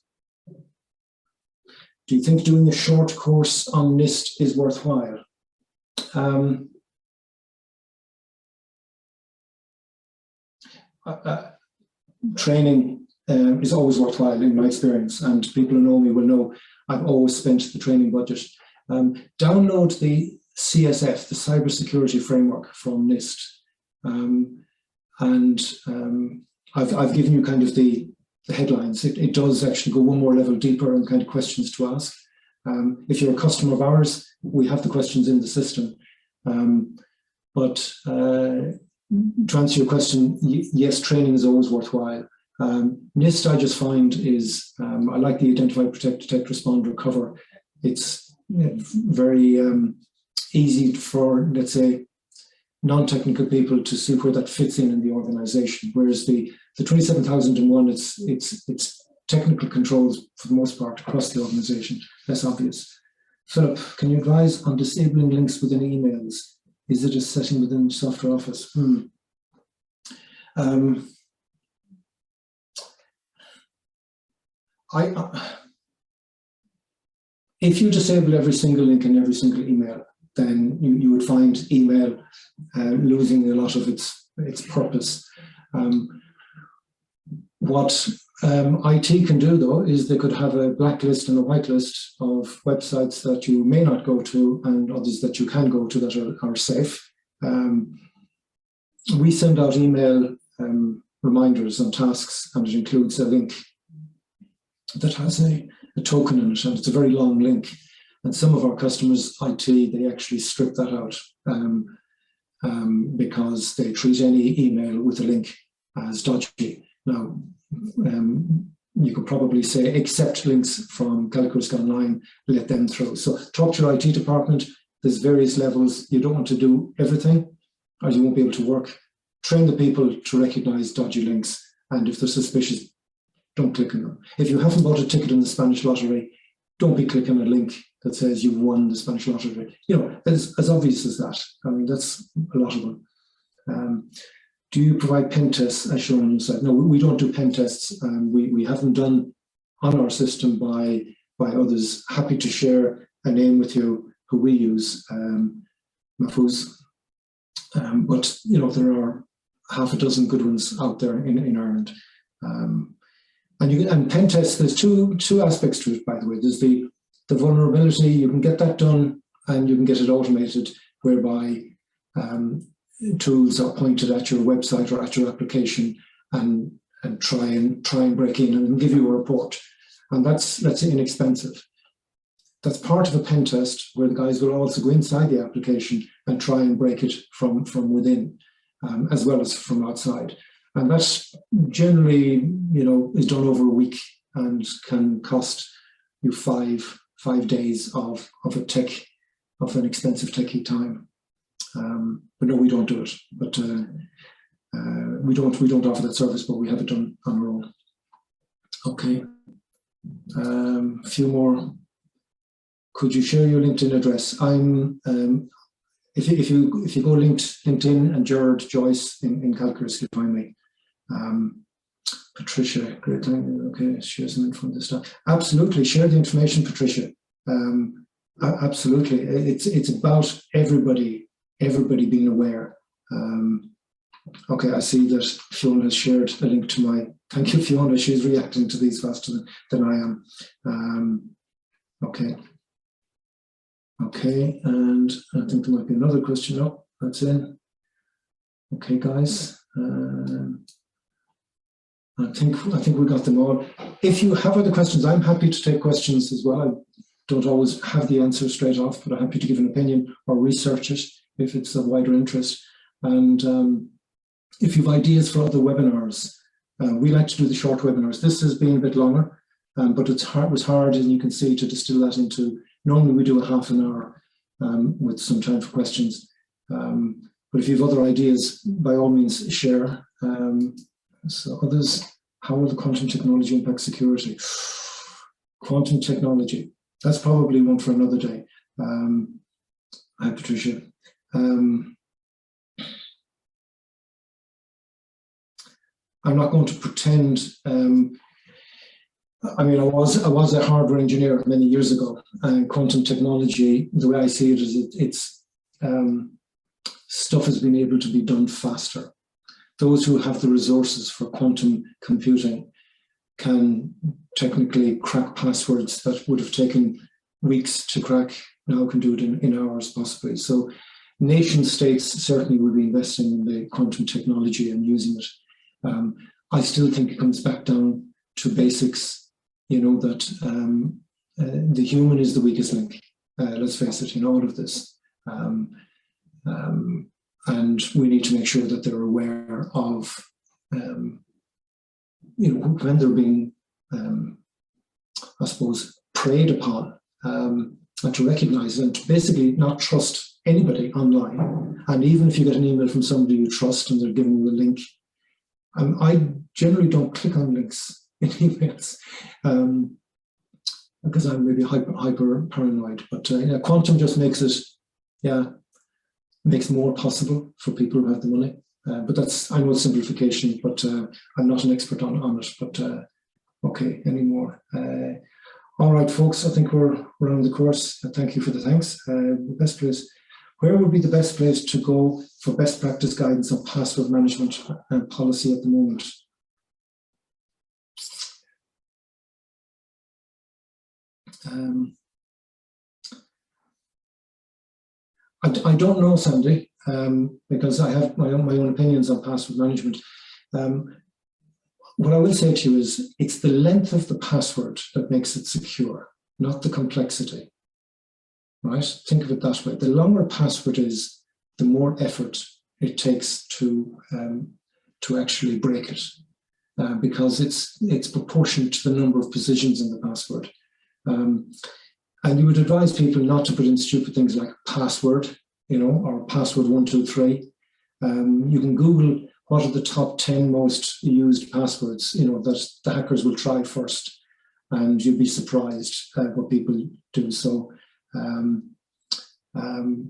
Do you think doing a short course on NIST is worthwhile? Training is always worthwhile in my experience, and people who know me will know I've always spent the training budget. Download the CSF, the Cybersecurity Framework from NIST, I've given you kind of the headlines. It does actually go one more level deeper and kind of questions to ask. If you're a customer of ours, we have the questions in the system. But to answer your question, yes, training is always worthwhile. NIST, I just find, is, I like the Identify, Protect, Detect, Respond, Recover. It's very easy for, let's say, non-technical people to see where that fits in the organization, whereas the 27001, it's technical controls for the most part across the organization, less obvious. Philip, can you advise on disabling links within emails? Is it a setting within Software Office? If you disable every single link in every single email, then you would find email losing a lot of its purpose. What IT can do, though, is they could have a blacklist and a whitelist of websites that you may not go to and others that you can go to that are safe. We send out email reminders and tasks, and it includes a link that has a token in it, and it's a very long link. And some of our customers, IT, they actually strip that out because they treat any email with a link as dodgy. Now, you could probably say accept links from calQrisk Online, let them through. So talk to your IT department. There's various levels. You don't want to do everything, or you won't be able to work. Train the people to recognize dodgy links, and if they're suspicious, don't click on them. If you haven't bought a ticket in the Spanish lottery, don't be clicking a link that says you've won the Spanish lottery. You know, as obvious as that. I mean, that's a lot of them. Do you provide pen tests as shown on your site? No, we don't do pen tests. We haven't done on our system by others. Happy to share a name with you who we use, Mahfouz. But you know, there are half a dozen good ones out there in Ireland. And pen tests, there's two aspects to it, by the way. There's the vulnerability. You can get that done, and you can get it automated, whereby tools are pointed at your website or at your application and try and break in and give you a report. And that's, let's say, inexpensive. That's part of a pen test, where the guys will also go inside the application and try and break it from within, as well as from outside. And that generally, you know, is done over a week and can cost you five days of a tech an expensive techie time. But no, we don't do it. But we don't offer that service, but we have it done on our own. Okay. A few more. Could you share your LinkedIn address? I'm if you go LinkedIn and Gerard Joyce in calQrisk, you'll find me. Patricia, great, okay, share some info on this stuff. Absolutely, share the information, Patricia. Absolutely, it's about everybody being aware. Okay, I see that Fiona has shared a link to my. Thank you, Fiona. She's reacting to these faster than I am. Okay. Okay, and I think there might be another question. No, that's in. Okay, guys. I think we got them all. If you have other questions, I'm happy to take questions as well. I don't always have the answer straight off, but I'm happy to give an opinion or research it if it's of wider interest. And if you have ideas for other webinars, we like to do the short webinars. This has been a bit longer, but it was hard, and you can see, to distill that into. Normally we do a half an hour with some time for questions. But if you have other ideas, by all means share. So others, how will the quantum technology impact security? Quantum technology, that's probably one for another day. Hi, Patricia. I'm not going to pretend. I mean, I was a hardware engineer many years ago, and quantum technology, the way I see it, is it's stuff has been able to be done faster. Those who have the resources for quantum computing can technically crack passwords that would have taken weeks to crack, now can do it in hours possibly. So nation states certainly will be investing in the quantum technology and using it. I still think it comes back down to basics, you know, that the human is the weakest link, let's face it, in all of this. And we need to make sure that they're aware of, you know, when they're being, I suppose, preyed upon, and to recognise and to basically not trust anybody online. And even if you get an email from somebody you trust and they're giving you a link, I generally don't click on links in emails because I'm maybe hyper paranoid. But quantum just makes it, makes more possible for people who have the money. But that's, I know it's simplification, but I'm not an expert on it. But okay, any more? All right, folks, I think we're on the course. Thank you for the thanks. The best place, where would be the best place to go for best practice guidance on password management and policy at the moment? I don't know, Sandy, because I have my own opinions on password management. What I will say to you is it's the length of the password that makes it secure, not the complexity, right? Think of it that way. The longer a password is, the more effort it takes to actually break it, because it's proportionate to the number of positions in the password. And you would advise people not to put in stupid things like password, you know, or password 123. You can Google what are the top 10 most used passwords, you know, that the hackers will try first, and you'd be surprised what people do. So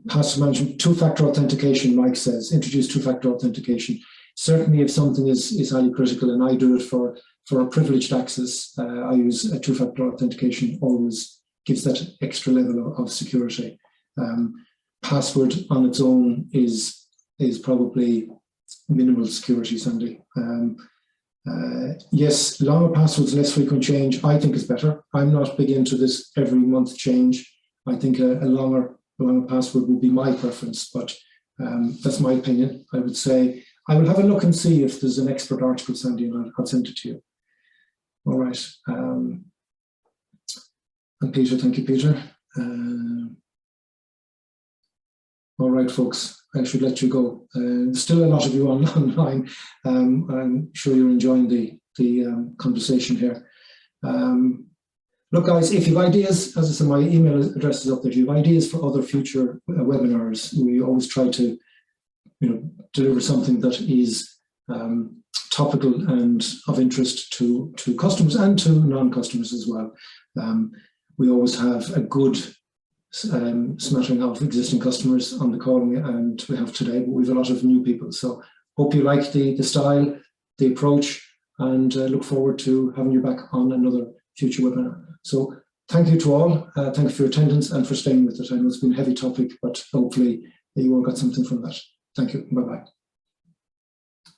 password management, two-factor authentication, Mike says, introduce two-factor authentication. Certainly if something is highly critical, and I do it for a privileged access, I use a two-factor authentication, always gives that extra level of security. Password on its own is probably minimal security, Sandy. Yes, longer passwords, less frequent change, I think is better. I'm not big into this every month change. I think a longer password would be my preference, but that's my opinion. I would say I will have a look and see if there's an expert article, Sandy, and I'll send it to you. All right. And Peter, thank you, Peter. All right, folks, I should let you go. There's still a lot of you online. I'm sure you're enjoying the conversation here. Look, guys, if you have ideas, as I said, my email address is up there. If you have ideas for other future webinars, we always try to, deliver something that is topical and of interest to customers and to non-customers as well. We always have a good smattering of existing customers on the call, and we have today, but we have a lot of new people. So hope you like the style, the approach, and look forward to having you back on another future webinar. So thank you to all. Thank you for your attendance and for staying with us. I know it's been a heavy topic, but hopefully you all got something from that. Thank you. Bye-bye.